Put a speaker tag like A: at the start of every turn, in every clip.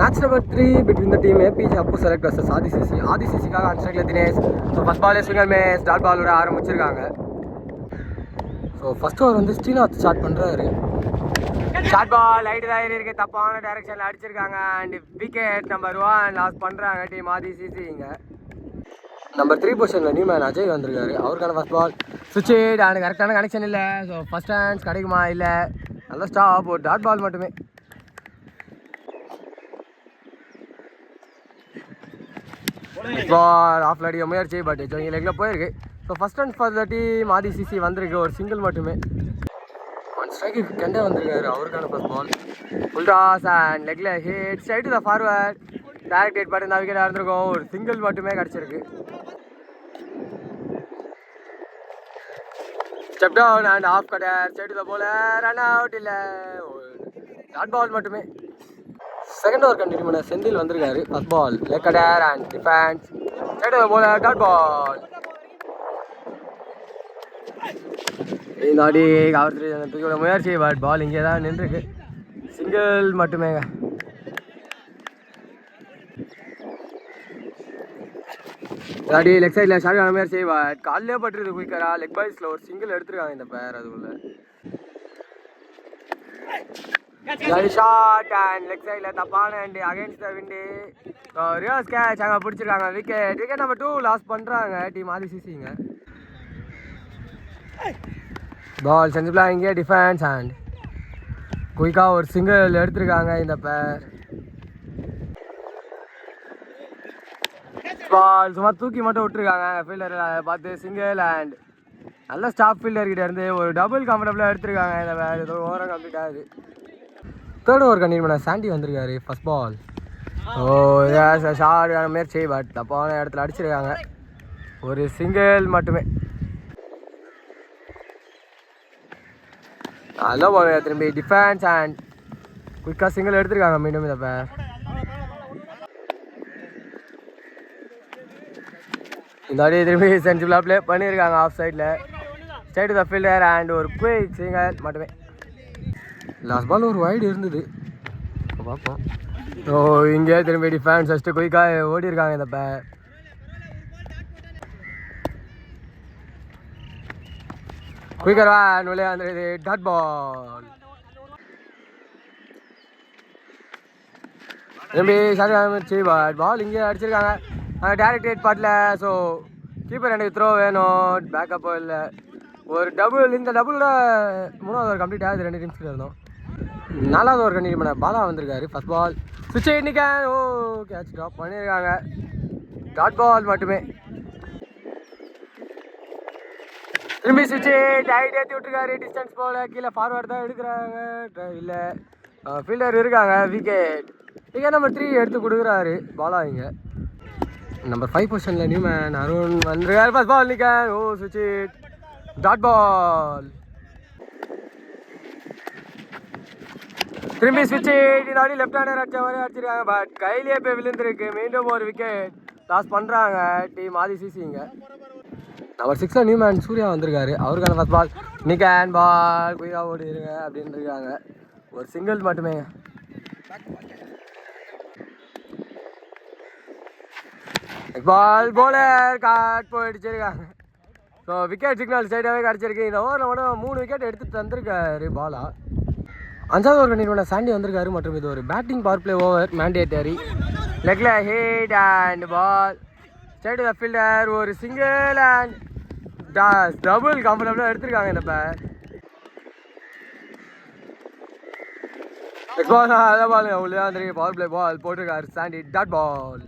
A: Match number 3 between the team APJ Appu Select versus ADCC. ADCCக்காக அன்ஸ்ட்ரைக்ல Dinesh. So first பாலே swinger மேஸ் dot பாலோட ஆரம்பிச்சிருக்காங்க. ஸோ ஃபர்ஸ்ட் ஓவர் வந்து ஸ்ரீநாத் ஸ்டார்ட் பண்ணுறாரு. ஷார்ட் பால் லைட் தான் இருக்கு, தப்பான டைரக்ஷனில் அடிச்சிருக்காங்க. அண்ட் விக்கெட் நம்பர் 1 லாஸ் பண்ணுறாங்க டீம் ADCC. இங்கே நம்பர் 3 பொசிஷனில் நியூ மேன் அஜய் வந்திருக்காரு. அவருக்கான ஃபர்ஸ்ட் பால் சுவிட்ச் அண்ட் கரெக்டான கனெக்ஷன் இல்லை. ஸோ ஃபர்ஸ்ட் ஹேண்ட்ஸ் கிடைக்குமா? இல்லை, நல்ல ஸ்டாப், ஒரு டாட் பால் மட்டுமே. பால் ஆஃப் அடிக்க முயற்சி, பட் இங்கே லெக்கில் போயிருக்கு. So first and for the team ADCC வந்திருக்கு, ஒரு சிங்கிள் மட்டுமே. ஒன் ஸ்ட்ரைக்கு கெண்டே வந்திருக்காரு. அவருக்கான first ball full toss and லெக்கில் hit straight to the forward. Direct hit பட்டு இந்த விக்கெட்டாக இருந்திருக்கும், ஒரு சிங்கிள் மட்டுமே கிடச்சிருக்கு. Step down and off cutter straight to the bowler, run out இல்லை, டாட் பால் மட்டுமே. செகண்ட் ஓவர் கண்டினியூ பண்ண செந்தில் வந்திருக்காரு. First ball leg cutter and defence straight to the bowler, dot ball. இந்த ஆடி காவல்துறை தூக்கியோட முயற்சி, பட் பால் இங்கே தான் நின்றுருக்கு, சிங்கிள் மட்டுமேங்க. அடி லெக் சைடில் ஷார்ட் முயற்சி, பட் காலிலே பட்டுருது குயிக்கரா. லெக் பைஸில் ஒரு சிங்கிள் எடுத்துருக்காங்க இந்த பேர். அதுக்குள்ள ஷார்ட் அண்ட் லெக் சைடில் தப்பான and against the wind. Reverse catch அங்கே பிடிச்சிருக்காங்க. விக்கெட் நம்பர் 2 லாஸ் பண்ணுறாங்க டீம் ADCCங்க. பால் சென்சிபிளாக இங்கே டிஃபென்ஸ் அண்ட் குயிக்காக ஒரு சிங்கிள் எடுத்திருக்காங்க இந்த பேர். பால் சும்மா தூக்கி மட்டும் விட்டுருக்காங்க ஃபீல்டரில் பார்த்து, சிங்கிள் அண்ட் நல்ல ஸ்டாப் ஃபீல்டர்கிட்ட இருந்து ஒரு டபுள் கம்ஃபர்டபுளாக எடுத்திருக்காங்க இந்த பேர். ஏதோ ஓவராக கம்ப்ளீட் ஆகுது. தேர்ட் ஓவர் கண்டினியூ பண்ண சாண்டி வந்திருக்காரு. ஃபர்ஸ்ட் பால் ஷார்ட் முயற்சி, பட் தப்பான இடத்துல அடிச்சிருக்காங்க, ஒரு சிங்கிள் மட்டுமே. நல்ல பால் திரும்பி டிஃபென்ஸ் அண்ட் குயிக்காக சிங்கிள் எடுத்திருக்காங்க மீண்டும் இந்த பேர். இந்த வாட்டி திரும்பி சென்சிபிளாக ப்ளே பண்ணியிருக்காங்க ஆஃப் சைடில், straight to the fielder and ஒரு குயிக் சிங்கிள் மட்டுமே. லாஸ்ட் பால் ஒரு வைடு இருந்தது, பார்ப்போம். ஸோ இங்கே திரும்பி டிஃபென்ஸ் ஃபஸ்ட்டு குயிக்காக ஓடி இருக்காங்க இந்த பேர். குயிக்கர் வேன் உள்ளே வந்துருது, டாட் பால். திரும்பி சாரி பால் இங்கே அடிச்சிருக்காங்க. டேரக்ட் ஹிட் பாட்டில். ஸோ கீப்பர் எனக்கு த்ரோ வேணும், பேக்கப்போ இல்லை, ஒரு டபுள். இந்த டபுளோட 3வது ஓவர் கம்ப்ளீட் ஆகுது, 2 டீம்ஸ்கிட்ட இருந்தோம். 4வது ஓவர் கண்டினியூ பண்ண பாலா வந்திருக்காரு. ஃபர்ஸ்ட் பால் சுவிட்ச் இன்னைக்கு கேட்ச் ட்ராப் பண்ணியிருக்காங்க, டாட் பால் மட்டுமே. திரும்பி சுவிட்ச் டைட் ஏற்றி விட்டுருக்காரு, டிஸ்டன்ஸ் போல கீழே ஃபார்வர்டு தான் எடுக்கிறாங்க, இல்லை ஃபீல்டர் இருக்காங்க. விக்கெட் நம்பர் 3 எடுத்து கொடுக்குறாரு பாலா. இங்கே நம்பர் 5 பொசிஷனில் நியூ மேன் அருண் வந்திருக்காரு. ஃபர்ஸ்ட் பால் நிற்க சுவிட்ச் டாட் பால். திரும்பி சுவிட்ச் இதாடி லெஃப்ட் ஹேண்டர் அடிச்ச மாதிரி அடிச்சிருக்காங்க, பட் கையிலேயே போய் விழுந்துருக்கு. மீண்டும் ஒரு விக்கெட் லாஸ் பண்ணுறாங்க டீம் ADCC. இங்கே நம்பர் 6 நியூ மேன் சூர்யா வந்திருக்காரு. அவருக்கான ஃபர்ஸ்ட் பால் நிக்கன் பால் குயிக்காக ஓடிடுங்க அப்படின்னு இருக்காங்க, ஒரு சிங்கிள் மட்டுமே. பால் போலர் காட் போயிடுச்சிருக்காங்க. ஸோ விக்கெட் சிக்னல் சைடாகவே கிடச்சிருக்கு. இந்த ஓவரில் மட்டும் 3 விக்கெட் எடுத்து தந்திருக்காரு பாலா. 5வது ஓவர் கண்டிப்பாக சாண்டி வந்திருக்காரு. மற்றும் இது ஒரு batting power play over, mandatory. லெக்கில் hit and ball straight to the fielder, ஒரு சிங்கிள் அண்ட் டபுள் கம்ஃபர்டபுளாக எடுத்திருக்காங்க இந்த பேர். பால் நல்ல பால் உள்ளே வந்துருக்கு, பவர் பிளே பால் போட்டிருக்காரு சாண்டி, டாட் பால்.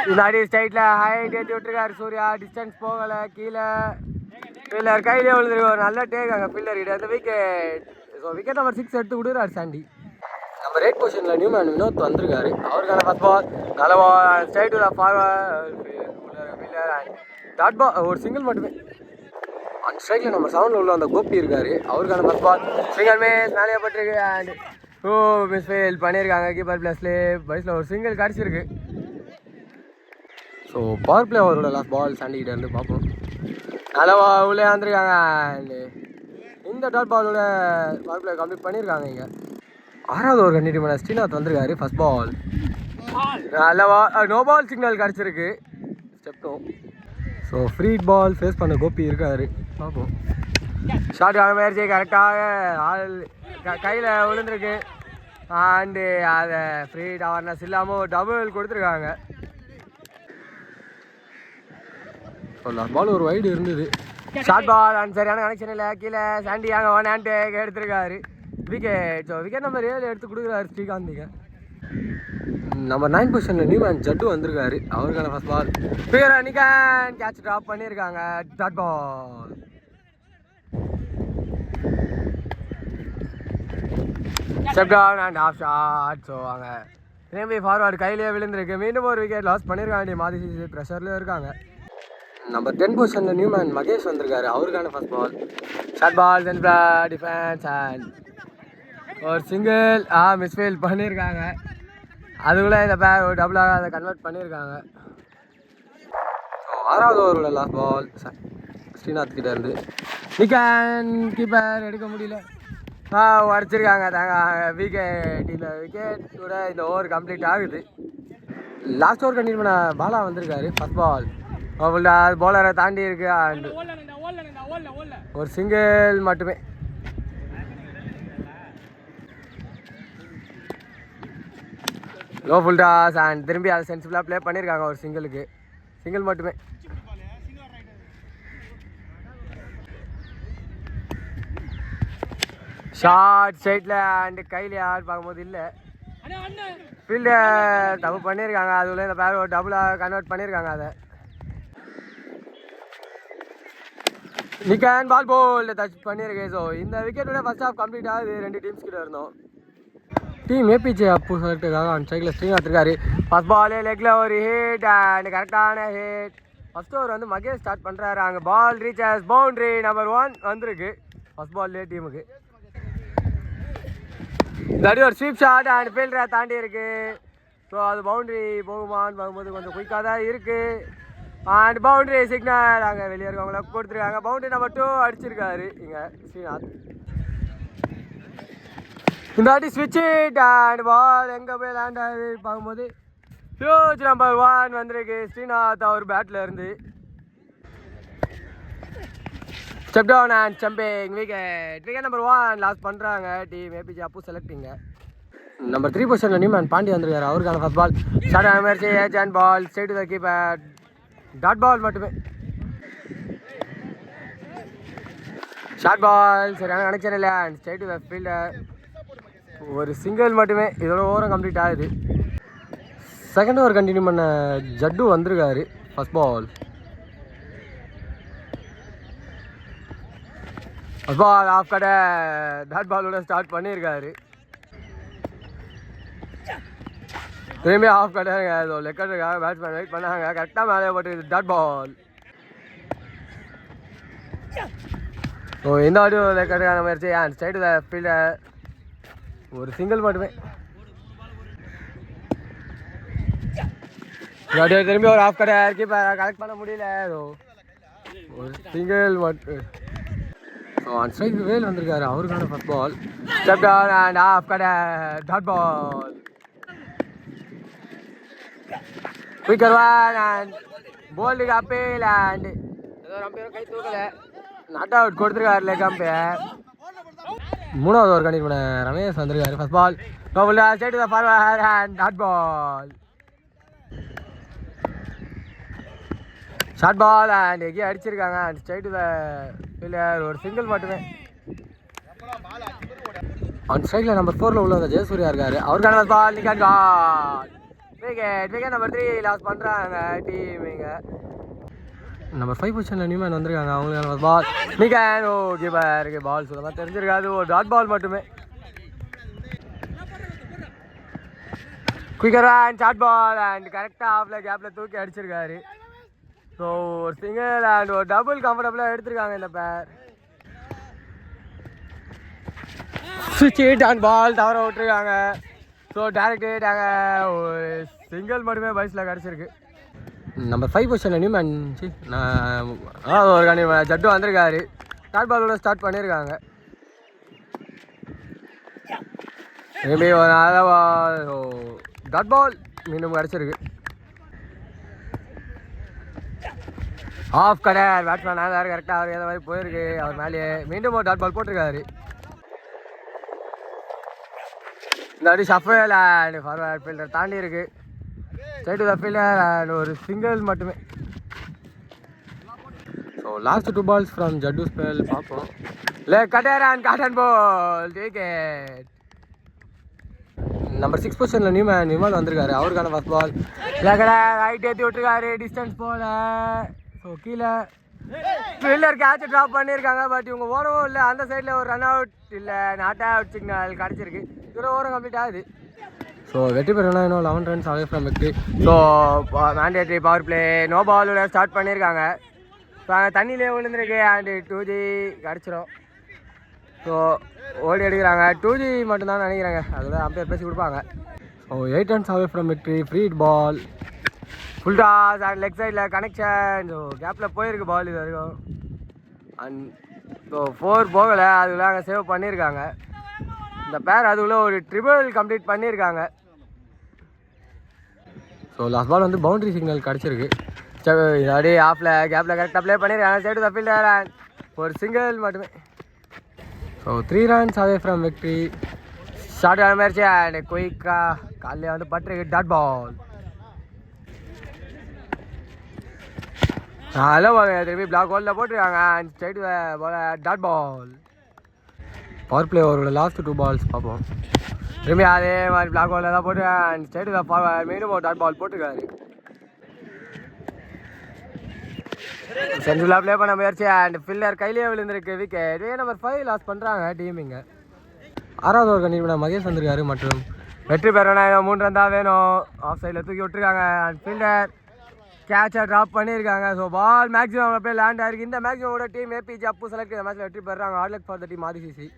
A: முன்னாடி ஸ்ட்ரைட்டில் ஹைட் ஏற்றி விட்டுருக்காரு சூர்யா, டிஸ்டன்ஸ் போகலை, கீழே ஃபீல்டர் கையிலே விழுந்துருக்கு, ஒரு நல்ல டேக் அங்கே ஃபீல்டர் கிட்ட அந்த விக்கெட். ஸோ விக்கெட் நம்பர் 6 எடுத்து விடுறாரு சாண்டி. நம்பர் 8 பொசிஷனில் நியூ மேன் வினோத் வந்திருக்காரு. அவருக்கான ஃபர்ஸ்ட் பால் நல்ல ball straight to the forward fielder and dot ball, ஒரு சிங்கிள் மட்டுமே. அண்ட் ஸ்ட்ரைக்கில் நம்பர் 7 உள்ள அந்த கோபி இருக்காரு. அவருக்கான ஃபர்ஸ்ட் பால் சிங்கிள் மேஸ் மேலே பட்டிருக்கு அண்ட் மிஸ் ஃபெயில் பண்ணியிருக்காங்க கீப்பர் பிளஸ்லே. பைஸில் ஒரு சிங்கிள் கிடச்சிருக்கு. ஸோ பவர் பிளே அவரோட லாஸ்ட் பால் சாண்டிகிட்ட இருந்து பார்ப்போம். நல்லா உள்ளே வந்துருக்காங்க. இந்த டாட் பாலோட பவர் பிளே கம்ப்ளீட் பண்ணியிருக்காங்க. இங்கே 6வது ஓவர் கண்டிப்பாக ஸ்ரீநாத் வந்திருக்காரு. ஃபர்ஸ்ட் பால் நல்ல நோ பால் சிக்னல் கிடச்சிருக்கு. Step 2. So free ball face பண்ண கோபி இருக்காரு. பார்ப்போம். ஷார்ட் ஆன முயற்சி கரெக்டாக ஆள் கையில் விழுந்திருக்கு. அண்டு அதை ஃப்ரீ அவேர்னஸ் இல்லாமல் டபுள் கொடுத்துருக்காங்க. பால் ஒரு வைடு இருந்தது. ஷார்ட் பால் அண்ட் சரியான கனெக்ஷன் இல்லை. கீழே சாண்டி அங்கே 1 ஹேண்ட் எடுத்திருக்காரு. விக்கெட். ஸோ விக்கெட் நம்பர் 7 எடுத்து கொடுக்குறாரு ஸ்ரீகாந்திங்க. நம்பர் 9 பொசிஷனில் நியூமேன் ஜட்டு வந்திருக்காரு. அவருக்கான ஃபர்ஸ்ட் பால் நிகான் கேட்ச் ட்ராப் பண்ணியிருக்காங்க. Dot ball. Step down and off shot. So அங்கே திரும்பி ஃபார்வர்டு கையிலேயே விழுந்திருக்கு. மீண்டும் ஒரு விக்கெட் லாஸ் பண்ணியிருக்காங்க. மாதிரி ப்ரெஷர்லேயே இருக்காங்க. நம்பர் 10 பொசிஷனில் நியூமேன் மகேஷ் வந்திருக்காரு. அவருக்கான first ball short ball defence and ஒரு சிங்கிள் மிஸ்ஃபீல்ட் பண்ணியிருக்காங்க. அதுக்குள்ளே இந்த பேர் ஒரு டபுளாக அதை கன்வெர்ட் பண்ணியிருக்காங்க. 6வது ஓவரோட லாஸ்ட் பால் ஸ்ரீநாத் கிட்ட இருந்து நிகான் கீப்பர் எடுக்க முடியல. உடச்சிருக்காங்க. விக்கெட். இந்த விக்கெட் கூட இந்த ஓவர் கம்ப்ளீட் ஆகுது. லாஸ்ட் ஓவர் கண்டினியூ பண்ண பாலா வந்திருக்காரு. ஃபர்ஸ்ட் பால் பவுலரை தாண்டி இருக்கு. அண்ட் ஒரு சிங்கிள் மட்டுமே. லோ ஃபுல் டாஸ் அண்ட் திரும்பி அதை சென்சிபிளாக ப்ளே பண்ணியிருக்காங்க. ஒரு சிங்கிள் மட்டுமே. ஷார்ட் ஸ்ட்ரைட்டில் அண்டு கையில் யார் பார்க்கும்போது இல்லை. ஃபீல்டர் தப்பு பண்ணியிருக்காங்க. அதுக்குள்ளே இந்த பேர் ஒரு டபுளாக கன்வெர்ட் பண்ணியிருக்காங்க. அதை நிகான் பால் போல்டு டச் பண்ணியிருக்கு. ஸோ இந்த விக்கெட்டோட ஃபர்ஸ்ட் ஹாஃப் கம்ப்ளீட் ஆகுது. 2 டீம்ஸ் கிட்ட இருந்தோம். டீம் ஏபிஜே அப்பு செலக்டுக்காக அந்த சைடில் ஸ்ரீநாத் இருக்காரு. ஃபர்ஸ்ட் பாலே லெக்கில் ஒரு ஹிட் அண்ட் கரெக்டான ஹிட். ஃபர்ஸ்ட் ஓவர் வந்து மகேஷ் ஸ்டார்ட் பண்ணுறாரு. அங்கே பால் ரீச்சஸ் பவுண்ட்ரி நம்பர் 1 வந்திருக்கு. ஃபர்ஸ்ட் பால்லே டீமுக்கு இல்லாட்டி ஒரு ஸ்வீப் ஷாட் அண்ட் ஃபீல்டரை தாண்டி இருக்கு. ஸோ அது பவுண்ட்ரி போகுமான்னு பார்க்கும்போது கொஞ்சம் குயிக்காக தான் இருக்குது. அண்ட் பவுண்ட்ரி சிக்னல் அங்கே வெளியே இருக்கவங்கள கொடுத்துருக்காங்க. பவுண்ட்ரி நம்பர் 2 அடிச்சிருக்காரு இங்கே ஸ்ரீநாத். இந்த வாட்டி ஸ்விட்ச் இட் அண்ட் பால் எங்கே போய் லேண்ட் ஆகுது பார்க்கும்போது ஹியூஜ் நம்பர் 1 வந்திருக்கு ஸ்ரீநாத் அவர் பேட்டில் இருந்து. Step down and jumping wicket number 1 loss பண்ணுறாங்க டீம் ஏபிஜே அப்பு செலக்டிங்க. நம்பர் 3 பொசிஷனில் நியூமேன் பாண்டி வந்திருக்காரு. அவருக்கான ஃபர்ஸ்ட் பால் ஷார்ட் ஆன முயற்சி edge and ball straight to the keeper. Dot ball மட்டுமே. ஷார்ட் பால் சரியான கனெக்ஷன் இல்லை and straight to the fielder. ஒரு சிங்கிள் மட்டுமே. இதோட ஓவரம் கம்ப்ளீட் ஆகுது. செகண்ட் ஓவர் கண்டினியூ பண்ண ஜட்டு வந்திருக்காரு. ஃபர்ஸ்ட் பால் ஆஃப் கடை டாட் பாலோட ஸ்டார்ட் பண்ணியிருக்காரு. திரும்பி ஆஃப் கடைங்க. லெக்கட்டுக்காக பேட்ஸ்மேன் வெயிட் பண்ணாங்க. கரெக்டாக மேலே போட்டு டாட் பால். ஸோ இந்த வாட்டி லெக்கட்டுக்கான முயற்சி and straight to the fielder. ஒரு சிங்கிள் மட்டுமே. திரும்பி ஒரு ஆஃப் கடை இருக்கு. இப்போ கலெக்ட் பண்ண முடியல. ஒரு சிங்கிள் மட்டும். ஆன் ஸ்ட்ரைக் வேல் வந்திருக்காரு. அவருக்கான first ball step down and off கடை dot ball. Quicker one and போல்டுக்கு அப்பீல் அண்ட் ஏதோ அம்பையரும் கை தூக்கலை. நாட் அவுட் கொடுத்துருக்காரு லெக் அம்பையர். 3வது ஓவர் கண்டிப்பாக ரமேஷ் வந்திருக்காரு. First ball straight to the forward and dot ball. Short ball and எங்கேயும் அடிச்சிருக்காங்க and straight to the fielder. ஒரு சிங்கிள் மட்டுமே. ஆன் ஸ்ட்ரைக்கில் நம்பர் 4 உள்ள அந்த ஜெயசூர்யா இருக்காரு. அவருக்கான பால் நிகான் கால். விக்கெட் நம்பர் 3 லாஸ் பண்ணுறாங்க டீம். இங்கே நம்பர் 5 பொசிஷனில் நியூமேன் வந்திருக்காங்க. அவங்களுக்கான பால் நிகான். ஓ கீப்பருக்கு பால் சுத்தமாக தெரிஞ்சிருக்காது. ஒரு டாட் பால் மட்டுமே. Quicker and short ball and கரெக்டாக ஆஃப்ல கேப்பில் தூக்கி அடிச்சிருக்காரு. ஸோ ஒரு சிங்கிள் அண்ட் ஒரு டபுள் கம்ஃபர்டபுளாக எடுத்திருக்காங்க இந்த பேர். ஸ்விட்ச் ஹிட் அண்ட் பால் தவற விட்டுருக்காங்க. ஸோ டேரக்ட் ஹிட்டாங்க. ஒரு சிங்கிள் மட்டுமே பைஸில் கிடச்சிருக்கு. நம்பர் 5 பொசிஷனில் நியூமேன் ஒரு ஜட்டு வந்திருக்காரு. டாட் பாலோட ஸ்டார்ட் பண்ணியிருக்காங்க. திரும்பி ஒரு டாட் பால் மீண்டும் கிடச்சிருக்கு. ஆஃப் கலர் பேட்ஸ்மேன் ஆனார் கரெக்டாக அவர் ஏதோ மாதிரி போயிருக்கு. அவர் மேலேயே மீண்டும் ஒரு டாட் பால் போட்டிருக்காரு. இந்த வாட்டி ஷஃபேல் அண்ட் ஃபார்வர்ட் ஃபீல்டர் தாண்டி இருக்கு. Straight to the fielder and ஒரு சிங்கிள் மட்டுமே. So last 2 balls from Jattu spell பார்ப்போம். இல்லை கட்டர் அண்ட் காட்டன் பால் விக்கெட். நம்பர் 6 பொசிஷனில் நிமல் வந்திருக்காரு. அவருக்கான ஃபர்ஸ்ட் பால் இல்லை கடை ரைட் ஏற்றி விட்டுருக்காரு. டிஸ்டன்ஸ் போல. ஸோ கீழே ஃபீல்டர் கேட்ச் ட்ராப் பண்ணியிருக்காங்க. பட் இவங்க ஓடவும் இல்லை. அந்த சைடில் ஒரு ரன் அவுட் இல்லை நாட் அவுட் சிக்னல் கிடச்சிருக்கு. இதோட ஓரம் கம்ப்ளீட் ஆகுது. ஸோ வெற்றி பெறணும்னா இன்னும் 11 runs away from victory. So mandatory power play no பாலோட ஸ்டார்ட் பண்ணியிருக்காங்க. ஸோ அங்கே தண்ணியிலே விழுந்துருக்கு அண்டு 2G கிடச்சிரும். ஸோ ஓடி எடுக்கிறாங்க. 2G மட்டும்தான் நினைக்கிறாங்க. அதில் அம்பையர் பேசி கொடுப்பாங்க. So 8 runs away from victory. Free ball full toss and leg சைடில் கனெக்ஷன். ஸோ கேப்பில் போயிருக்கு பால் இது வரைக்கும். அண்ட் ஸோ 4 போகலை. அதுக்குள்ள அங்கே சேவ் பண்ணியிருக்காங்க. இந்த பேர் அதுக்குள்ளே ஒரு ட்ரிபிள் கம்ப்ளீட் பண்ணியிருக்காங்க. ஸோ லாஸ்ட் பால் வந்து பவுண்டரி சிக்னல் கிடச்சிருக்கு. அப்படியே ஆஃபில் கேப்பில் கரெக்டாக ப்ளே பண்ணியிருக்காங்க. சைடு த ஃபீல்டர் அண்ட் ஒரு சிங்கிள் மட்டுமே. So 3 runs away from victory. Short ஆன மாதிரி அண்ட் குயிக்காக காலையில் வந்து பட்டிருக்கு டாட் பால். ஹலோ திரும்பி பிளாக் பாலில் போட்டிருக்காங்க. And straight ball dot ball. Power play ஓவரோட லாஸ்ட் 2 balls பார்ப்போம். திரும்பி அதே மாதிரி பிளாக் பாலில் தான் போட்டு அண்ட் ஸ்ட்ரைட் மீண்டும் ஒரு டாட் பால் போட்டிருக்காரு. சென்ட்ரலாக ப்ளே பண்ண முயற்சி அண்ட் ஃபீல்டர் கையிலேயே விழுந்திருக்கு. விக்கெட். நம்பர் 5 லாஸ் பண்ணுறாங்க டீம். இங்கே 6வது ஓவர் கண்டிப்பாக மகேஷ் வந்திருக்காரு. மற்றும் வெற்றி பெறணும் 3 run தான் வேணும். ஆஃப் சைடில் தூக்கி விட்டுருக்காங்க. அண்ட் ஃபீல்டர் கேட்சை ட்ராப் பண்ணியிருக்காங்க. ஸோ பால் மேக்ஸிமம் போய் லேண்ட் ஆயிருக்கு. இந்த மேக்ஸிமோட டீம் ஏபிஜே அப்பு செலக்ட் இந்த மேட்ச்சில் வெற்றி பெறாங்க. All luck for the team ஆதிசிசி.